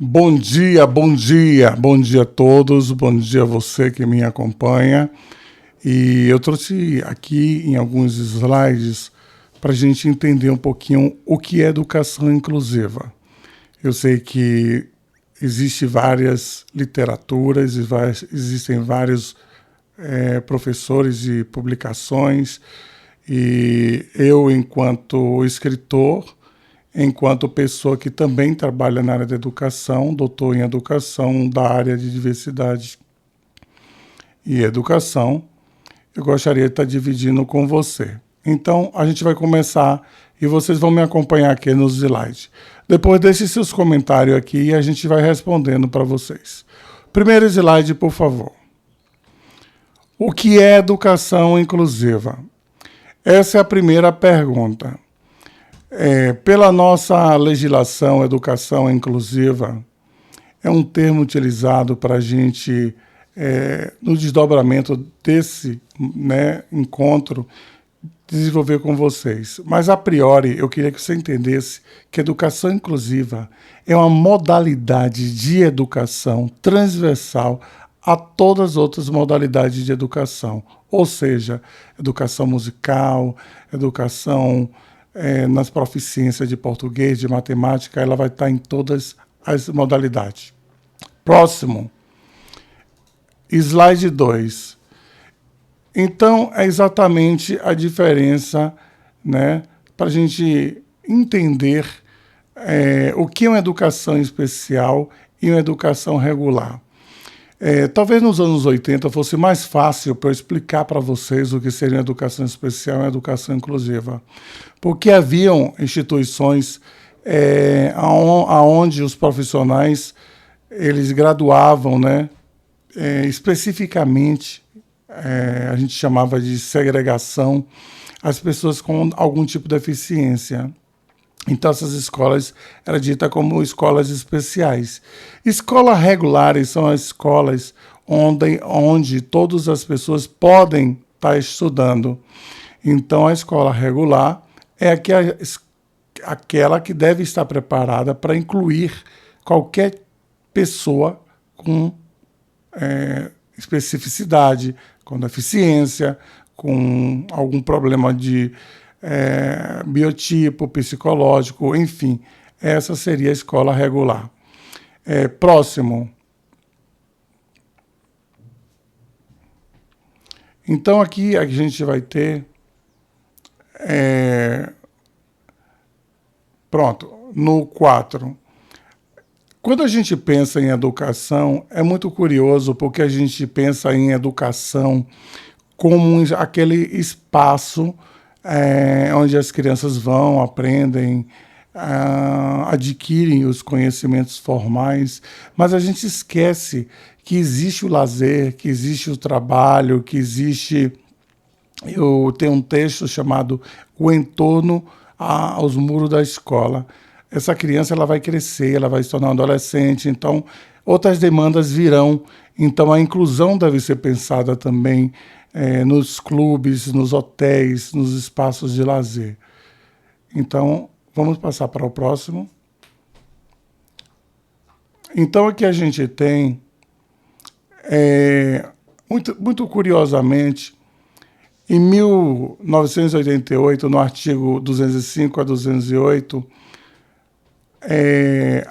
Bom dia, bom dia, bom dia a todos, bom dia a você que me acompanha. E eu trouxe aqui em alguns slides para a gente entender um pouquinho o que é educação inclusiva. Eu sei que existem várias literaturas, existem vários professores e publicações, e eu, enquanto escritor, enquanto pessoa que também trabalha na área da educação, doutor em educação da área de diversidade e educação, eu gostaria de estar dividindo com você. Então, a gente vai começar e vocês vão me acompanhar aqui nos slides. Depois deixe seus comentários aqui e a gente vai respondendo para vocês. Primeiro slide, por favor. O que é educação inclusiva? Essa é a primeira pergunta. Pela nossa legislação, educação inclusiva é um termo utilizado para a gente, no desdobramento desse encontro, desenvolver com vocês. Mas, a priori, eu queria que você entendesse que educação inclusiva é uma modalidade de educação transversal a todas as outras modalidades de educação. Ou seja, educação musical, educação nas proficiências de português, de matemática, ela vai estar em todas as modalidades. Próximo. Slide 2. Então, é exatamente a diferença, para a gente entender o que é uma educação especial e uma educação regular. Talvez nos anos 80 fosse mais fácil para eu explicar para vocês o que seria uma educação especial e uma educação inclusiva. Porque haviam instituições onde os profissionais eles graduavam, especificamente, a gente chamava de segregação, as pessoas com algum tipo de deficiência. Então, essas escolas eram ditas como escolas especiais. Escolas regulares são as escolas onde todas as pessoas podem estar estudando. Então, a escola regular é aquela que deve estar preparada para incluir qualquer pessoa com especificidade, com deficiência, com algum problema de biotipo, psicológico, enfim. Essa seria a escola regular. Próximo. Então, aqui a gente vai ter... Pronto, no 4. Quando a gente pensa em educação, é muito curioso, porque a gente pensa em educação como aquele espaço onde as crianças vão, aprendem, adquirem os conhecimentos formais, mas a gente esquece que existe o lazer, que existe o trabalho, que existe... Eu tenho um texto chamado O Entorno aos Muros da Escola. Essa criança ela vai crescer, ela vai se tornar um adolescente, então outras demandas virão. Então a inclusão deve ser pensada também nos clubes, nos hotéis, nos espaços de lazer. Então, vamos passar para o próximo. Então, aqui a gente tem, muito curiosamente, em 1988, no artigo 205 a 208,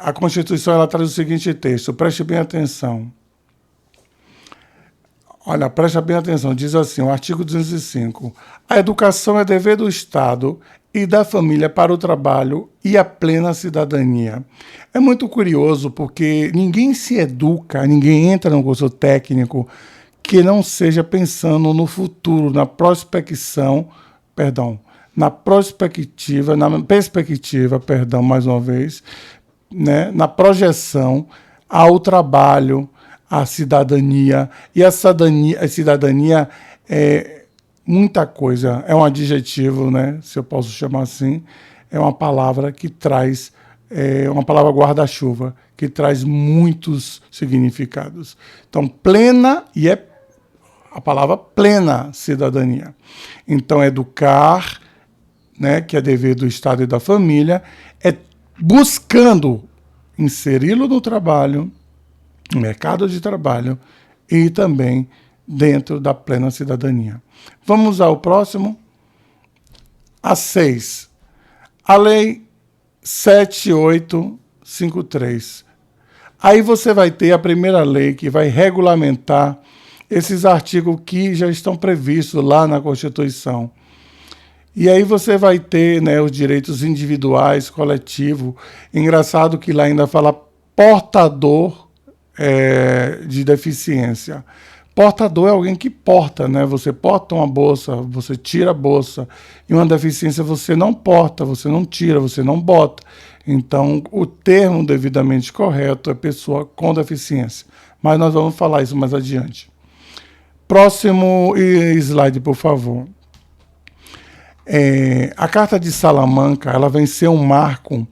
a Constituição ela traz o seguinte texto, preste bem atenção. Olha, preste bem atenção, diz assim, o artigo 205, a educação é dever do Estado e da família para o trabalho e a plena cidadania. É muito curioso porque ninguém se educa, ninguém entra no curso técnico que não seja pensando no futuro, na perspectiva, mais uma vez, na projeção ao trabalho, à cidadania. E a cidadania é muita coisa, é um adjetivo, se eu posso chamar assim, é uma palavra que traz, uma palavra guarda-chuva, que traz muitos significados. Então, plena, e a palavra plena cidadania. Então, educar, que é dever do Estado e da família, é buscando inseri-lo no trabalho, no mercado de trabalho e também dentro da plena cidadania. Vamos ao próximo. A 6. A Lei 7853. Aí você vai ter a primeira lei que vai regulamentar esses artigos que já estão previstos lá na Constituição. E aí você vai ter, né, os direitos individuais, coletivo. Engraçado que lá ainda fala portador de deficiência. Portador é alguém que porta, né? Você porta uma bolsa, você tira a bolsa. E uma deficiência você não porta, você não tira, você não bota. Então, o termo devidamente correto é pessoa com deficiência. Mas nós vamos falar isso mais adiante. Próximo slide, por favor. A Carta de Salamanca, ela vem ser um marco,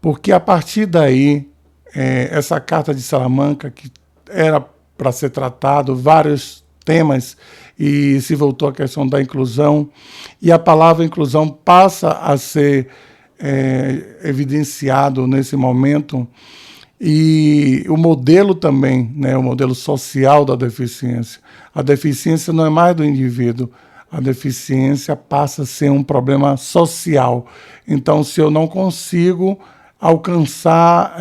porque a partir daí, essa Carta de Salamanca, que era para ser tratado vários temas, e se voltou à questão da inclusão, e a palavra inclusão passa a ser evidenciado nesse momento, e o modelo também, né, o modelo social da deficiência. A deficiência não é mais do indivíduo, a deficiência passa a ser um problema social. Então, se eu não consigo alcançar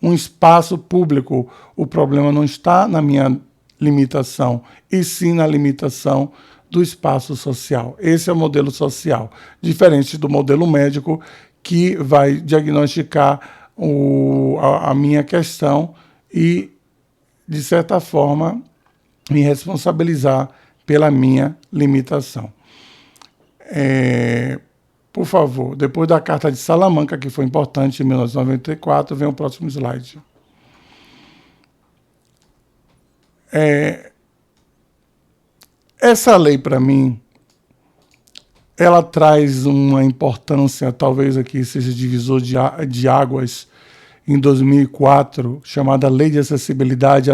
um espaço público, o problema não está na minha limitação, e sim na limitação do espaço social. Esse é o modelo social, diferente do modelo médico, que vai diagnosticar a minha questão e, de certa forma, me responsabilizar pela minha limitação. Por favor, depois da Carta de Salamanca, que foi importante em 1994, vem o próximo slide. Essa lei, para mim, ela traz uma importância, talvez aqui seja divisor de águas, em 2004, chamada Lei de Acessibilidade,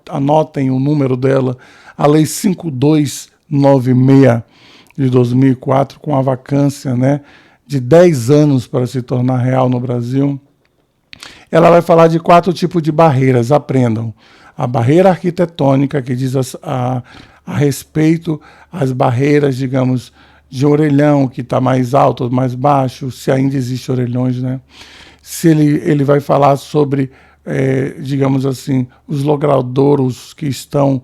anotem o número dela, a Lei 5296 de 2004, com a vacância, né, de 10 anos para se tornar real no Brasil. Ela vai falar de 4 tipos de barreiras, aprendam. A barreira arquitetônica, que diz a respeito às barreiras, digamos, de orelhão, que está mais alto ou mais baixo, se ainda existe orelhões, né? Se ele vai falar sobre, digamos assim, os logradouros que estão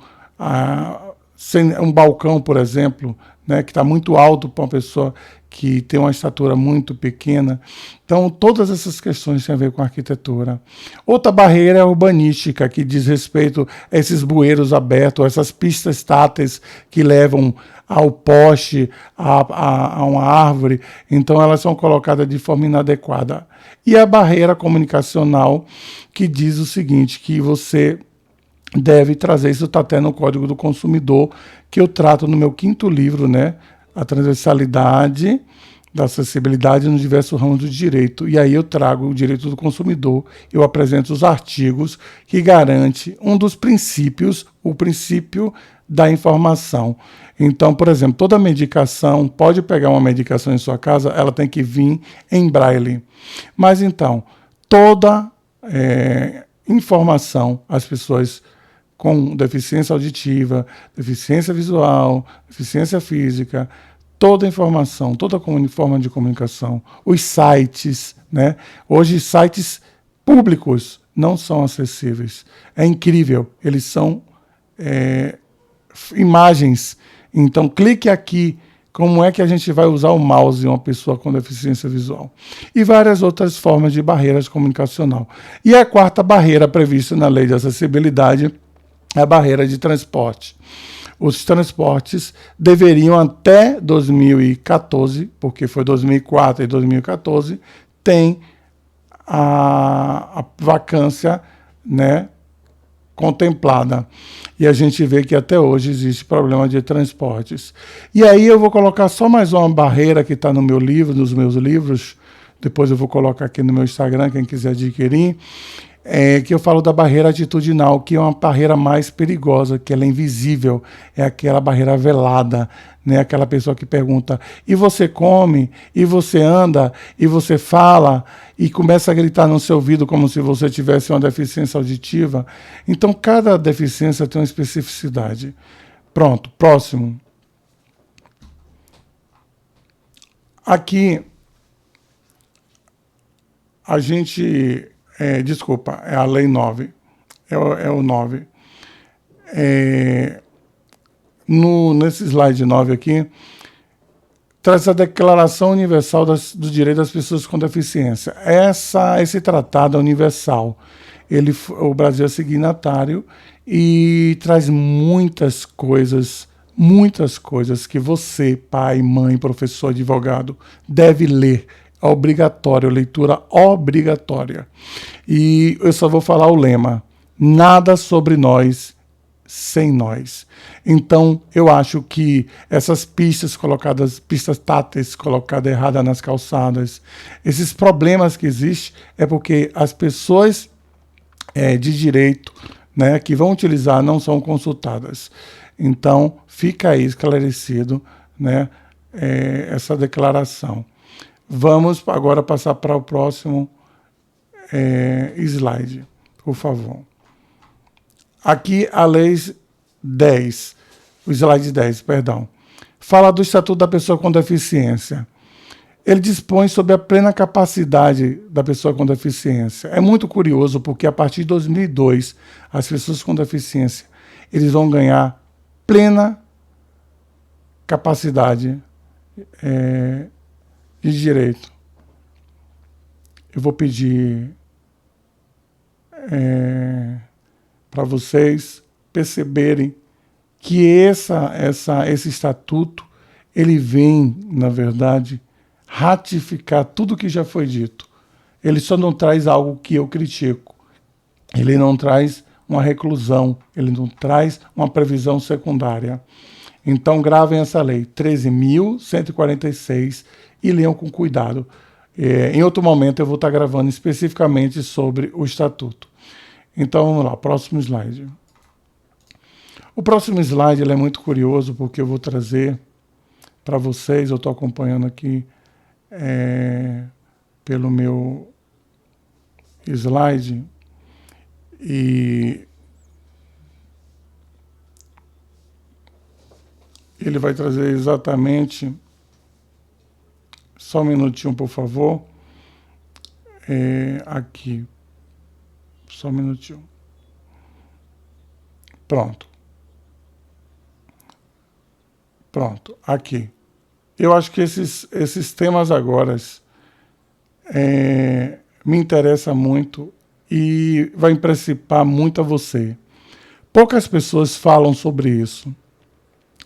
sem um balcão, por exemplo, né, que está muito alto para uma pessoa que tem uma estatura muito pequena. Então, todas essas questões têm a ver com arquitetura. Outra barreira é a urbanística, que diz respeito a esses bueiros abertos, essas pistas táteis que levam ao poste, a uma árvore. Então, elas são colocadas de forma inadequada. E a barreira comunicacional, que diz o seguinte, que você deve trazer, isso está até no Código do Consumidor, que eu trato no meu 5º livro, né? A transversalidade da acessibilidade nos diversos ramos do direito. E aí eu trago o direito do consumidor, eu apresento os artigos que garante um dos princípios, o princípio da informação. Então, por exemplo, toda medicação, pode pegar uma medicação em sua casa, ela tem que vir em braille. Mas então, toda informação, as pessoas com deficiência auditiva, deficiência visual, deficiência física, toda informação, toda forma de comunicação, os sites, né? Hoje, sites públicos não são acessíveis. É incrível, eles são imagens. Então, clique aqui, como é que a gente vai usar o mouse em uma pessoa com deficiência visual. E várias outras formas de barreiras comunicacional. E a 4ª barreira prevista na Lei de Acessibilidade é a barreira de transporte. Os transportes deveriam até 2014, porque foi 2004 e 2014, tem a vacância, né, contemplada. E a gente vê que até hoje existe problema de transportes. E aí eu vou colocar só mais uma barreira que está no meu livro, nos meus livros, depois eu vou colocar aqui no meu Instagram, quem quiser adquirir. que eu falo da barreira atitudinal, que é uma barreira mais perigosa, que ela é invisível, é aquela barreira velada, né? Aquela pessoa que pergunta, e você come, e você anda, e você fala, e começa a gritar no seu ouvido como se você tivesse uma deficiência auditiva. Então, cada deficiência tem uma especificidade. Pronto, próximo. Aqui, a gente... desculpa, é a lei 9. É o 9. Nesse slide 9 aqui, traz a Declaração Universal do Direito das Pessoas com Deficiência. Esse tratado é universal. O Brasil é signatário e traz muitas coisas que você, pai, mãe, professor, advogado, deve ler. Obrigatório, leitura obrigatória. E eu só vou falar o lema: nada sobre nós sem nós. Então, eu acho que essas pistas táteis colocadas erradas nas calçadas, esses problemas que existem é porque as pessoas de direito, né, que vão utilizar não são consultadas. Então, fica aí esclarecido, né, essa declaração. Vamos agora passar para o próximo slide, por favor. Aqui a lei 10, o slide 10, perdão, fala do Estatuto da Pessoa com Deficiência. Ele dispõe sobre a plena capacidade da pessoa com deficiência. É muito curioso porque a partir de 2002, as pessoas com deficiência, eles vão ganhar plena capacidade de direito. Eu vou pedir para vocês perceberem que esse estatuto, ele vem, na verdade, ratificar tudo que já foi dito. Ele só não traz algo que eu critico. Ele não traz uma reclusão, ele não traz uma previsão secundária. Então, gravem essa lei, 13.146, e leiam com cuidado. Em outro momento, eu vou estar gravando especificamente sobre o Estatuto. Então, vamos lá, próximo slide. O próximo slide ele é muito curioso, porque eu vou trazer para vocês, eu estou acompanhando aqui pelo meu slide, e ele vai trazer exatamente, só um minutinho, por favor, aqui, só um minutinho, pronto, aqui. Eu acho que esses temas agora me interessam muito e vai impressionar muito a você. Poucas pessoas falam sobre isso.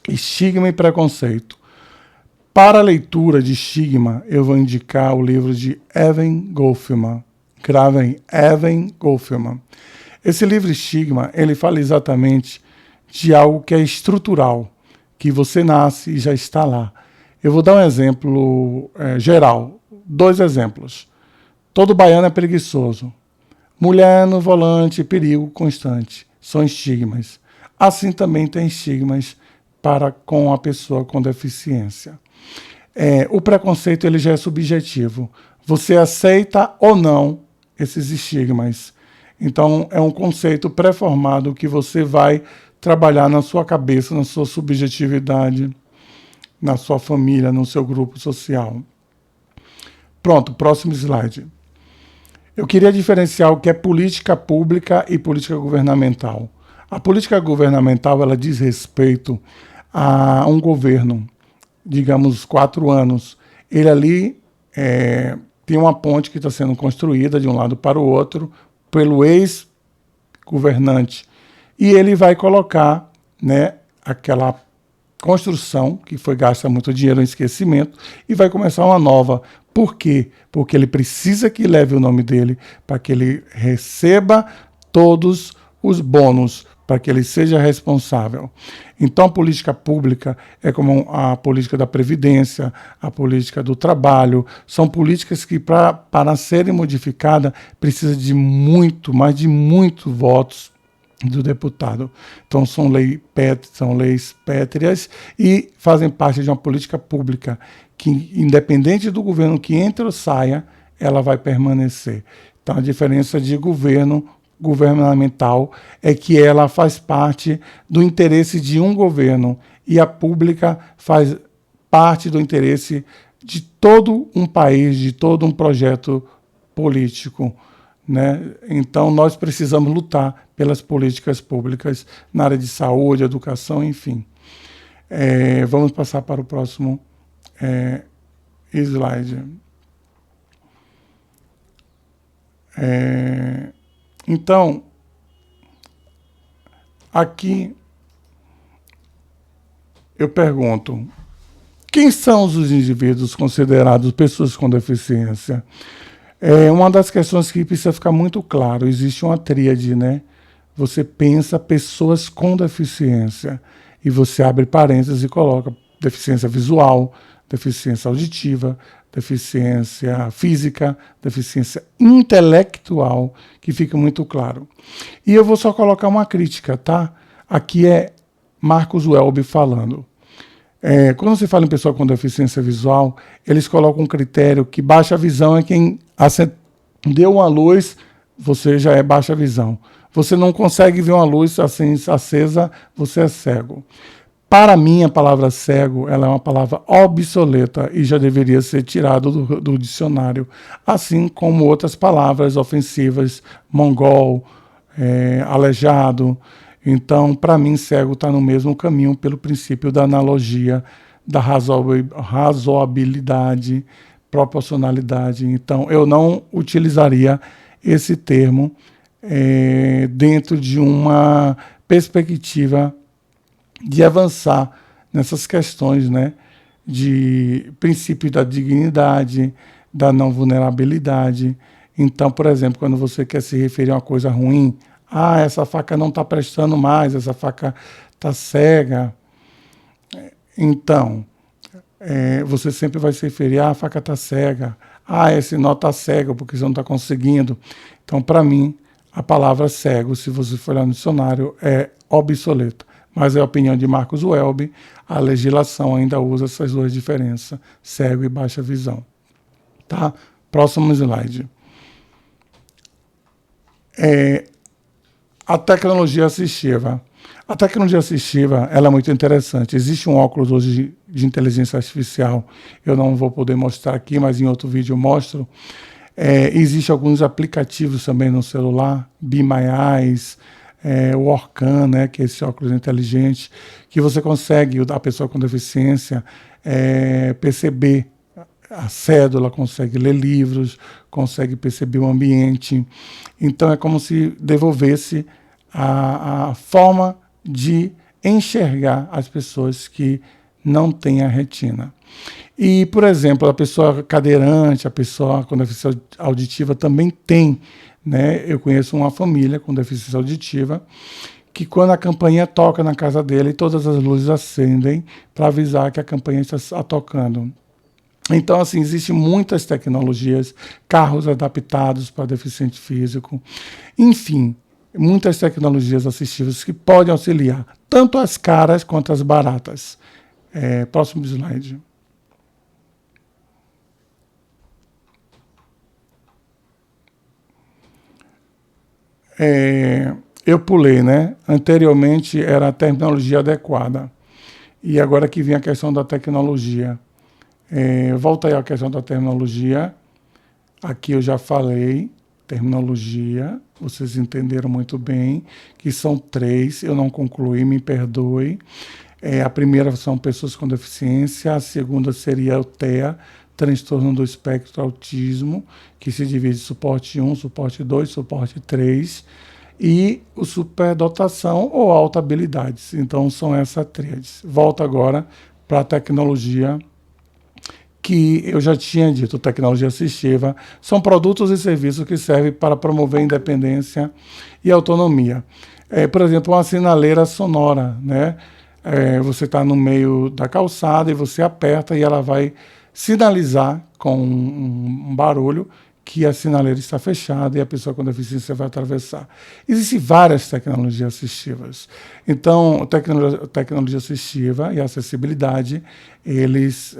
Estigma e preconceito. Para a leitura de estigma, eu vou indicar o livro de Evan Goffman. Gravem, Evan Goffman. Esse livro Estigma, ele fala exatamente de algo que é estrutural, que você nasce e já está lá. Eu vou dar um exemplo geral, 2 exemplos. Todo baiano é preguiçoso. Mulher no volante, perigo constante. São estigmas. Assim também tem estigmas com a pessoa com deficiência. O preconceito ele já é subjetivo. Você aceita ou não esses estigmas. Então, é um conceito pré-formado que você vai trabalhar na sua cabeça, na sua subjetividade, na sua família, no seu grupo social. Pronto, próximo slide. Eu queria diferenciar o que é política pública e política governamental. A política governamental, ela diz respeito a um governo, digamos, 4 anos. Ele ali tem uma ponte que está sendo construída de um lado para o outro pelo ex-governante. E ele vai colocar, né, aquela construção que foi gasta muito dinheiro em esquecimento e vai começar uma nova. Por quê? Porque ele precisa que leve o nome dele para que ele receba todos os bônus, para que ele seja responsável. Então, a política pública é como a política da Previdência, a política do trabalho, são políticas que, para serem modificadas, precisa de mais de muitos votos do deputado. Então, são leis pétreas e fazem parte de uma política pública que, independente do governo que entre ou saia, ela vai permanecer. Então, a diferença de governamental é que ela faz parte do interesse de um governo e a pública faz parte do interesse de todo um país, de todo um projeto político, né? Então, nós precisamos lutar pelas políticas públicas na área de saúde, educação, enfim. Vamos passar para o próximo slide. Então, aqui eu pergunto, quem são os indivíduos considerados pessoas com deficiência? Uma das questões que precisa ficar muito claro, existe uma tríade, né? Você pensa pessoas com deficiência e você abre parênteses e coloca deficiência visual, deficiência auditiva, deficiência física, deficiência intelectual, que fica muito claro. E eu vou só colocar uma crítica, tá? Aqui é Marcos Welby falando. Quando você fala em pessoa com deficiência visual, eles colocam um critério que baixa visão é quem acendeu uma luz, você já é baixa visão. Você não consegue ver uma luz assim acesa, você é cego. Para mim, a palavra cego ela é uma palavra obsoleta e já deveria ser tirada do dicionário, assim como outras palavras ofensivas, mongol, aleijado. Então, para mim, cego está no mesmo caminho pelo princípio da analogia, da razoabilidade, proporcionalidade. Então, eu não utilizaria esse termo dentro de uma perspectiva de avançar nessas questões, né, de princípio da dignidade, da não vulnerabilidade. Então, por exemplo, quando você quer se referir a uma coisa ruim, essa faca não está prestando mais, essa faca está cega. Então, você sempre vai se referir, a faca está cega, esse nó está cego porque você não está conseguindo. Então, para mim, a palavra cego, se você for lá no dicionário, é obsoleta. Mas é a opinião de Marcos Welby, a legislação ainda usa essas duas diferenças, cego e baixa visão. Tá? Próximo slide. A tecnologia assistiva. A tecnologia assistiva ela é muito interessante. Existe um óculos hoje de inteligência artificial, eu não vou poder mostrar aqui, mas em outro vídeo eu mostro. Existem alguns aplicativos também no celular, Be My Eyes, o Orcan, né, que é esse óculos inteligente, que você consegue, a pessoa com deficiência, perceber a cédula, consegue ler livros, consegue perceber o ambiente. Então é como se devolvesse a forma de enxergar as pessoas que não têm a retina. E, por exemplo, a pessoa cadeirante, a pessoa com deficiência auditiva também tem, né? Eu conheço uma família com deficiência auditiva que quando a campainha toca na casa dele, todas as luzes acendem para avisar que a campainha está tocando. Então, assim, existem muitas tecnologias, carros adaptados para deficiente físico, enfim, muitas tecnologias assistivas que podem auxiliar tanto as caras quanto as baratas. Próximo slide. Eu pulei, né? Anteriormente era a terminologia adequada. E agora que vem a questão da tecnologia. Volta aí a questão da terminologia. Aqui eu já falei, terminologia, vocês entenderam muito bem, que são 3, eu não concluí, me perdoe. A primeira são pessoas com deficiência, a segunda seria o TEA, transtorno do espectro autismo, que se divide em suporte 1, suporte 2, suporte 3, e o superdotação ou alta habilidades. Então são essas tríades. Volto agora para a tecnologia que eu já tinha dito, tecnologia assistiva, são produtos e serviços que servem para promover a independência e autonomia. por exemplo, uma sinaleira sonora, né? Você está no meio da calçada e você aperta e ela vai sinalizar com um barulho que a sinaleira está fechada e a pessoa com deficiência vai atravessar. Existem várias tecnologias assistivas. Então, tecnologia assistiva e acessibilidade, eles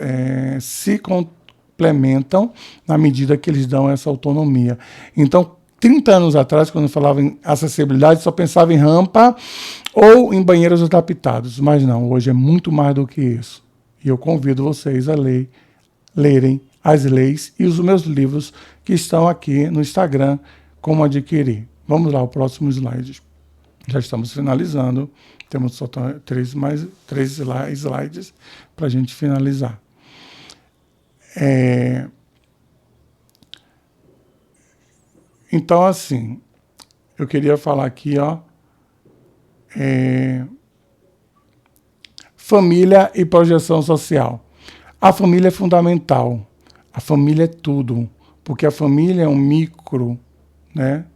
se complementam na medida que eles dão essa autonomia. Então, 30 anos atrás, quando eu falava em acessibilidade, só pensava em rampa ou em banheiros adaptados. Mas não, hoje é muito mais do que isso. E eu convido vocês a lerem as leis e os meus livros que estão aqui no Instagram, como adquirir. Vamos lá, o próximo slide. Já estamos finalizando. Temos só três slides para a gente finalizar. Então, assim, eu queria falar aqui, família e projeção social. A família é fundamental. A família é tudo, porque a família é um micro, né,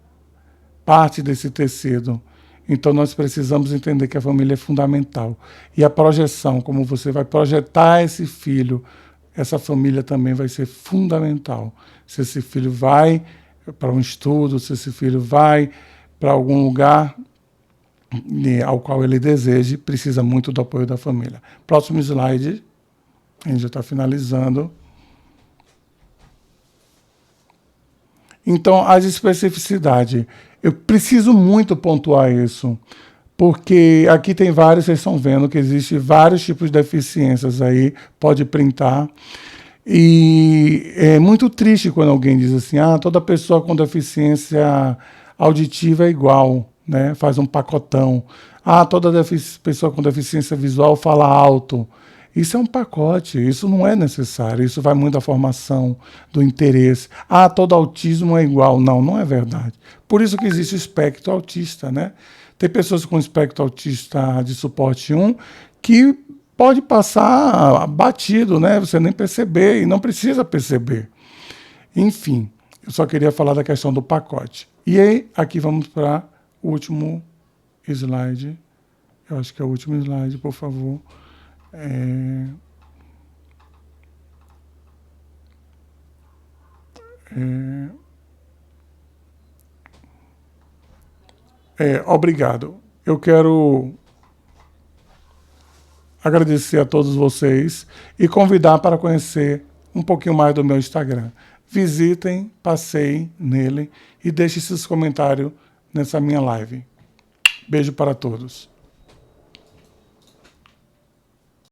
parte desse tecido. Então, nós precisamos entender que a família é fundamental. E a projeção, como você vai projetar esse filho, essa família também vai ser fundamental. Se esse filho vai para um estudo, se esse filho vai para algum lugar ao qual ele deseje, precisa muito do apoio da família. Próximo slide, a gente já está finalizando. Então, as especificidades. Eu preciso muito pontuar isso, porque aqui tem vários, vocês estão vendo que existem vários tipos de deficiências aí, pode printar. E é muito triste quando alguém diz assim, toda pessoa com deficiência auditiva é igual, né? Faz um pacotão. Toda pessoa com deficiência visual fala alto. Isso é um pacote, isso não é necessário, isso vai muito da formação, do interesse. Todo autismo é igual. Não, não é verdade. Por isso que existe o espectro autista, né? Tem pessoas com espectro autista de suporte 1 que pode passar batido, né? Você nem perceber e não precisa perceber. Enfim, eu só queria falar da questão do pacote. E aí, aqui vamos para o último slide. Eu acho que é o último slide, por favor. Obrigado. Eu quero agradecer a todos vocês e convidar para conhecer um pouquinho mais do meu Instagram. Visitem, passeiem nele e deixem seus comentários nessa minha live. Beijo para todos.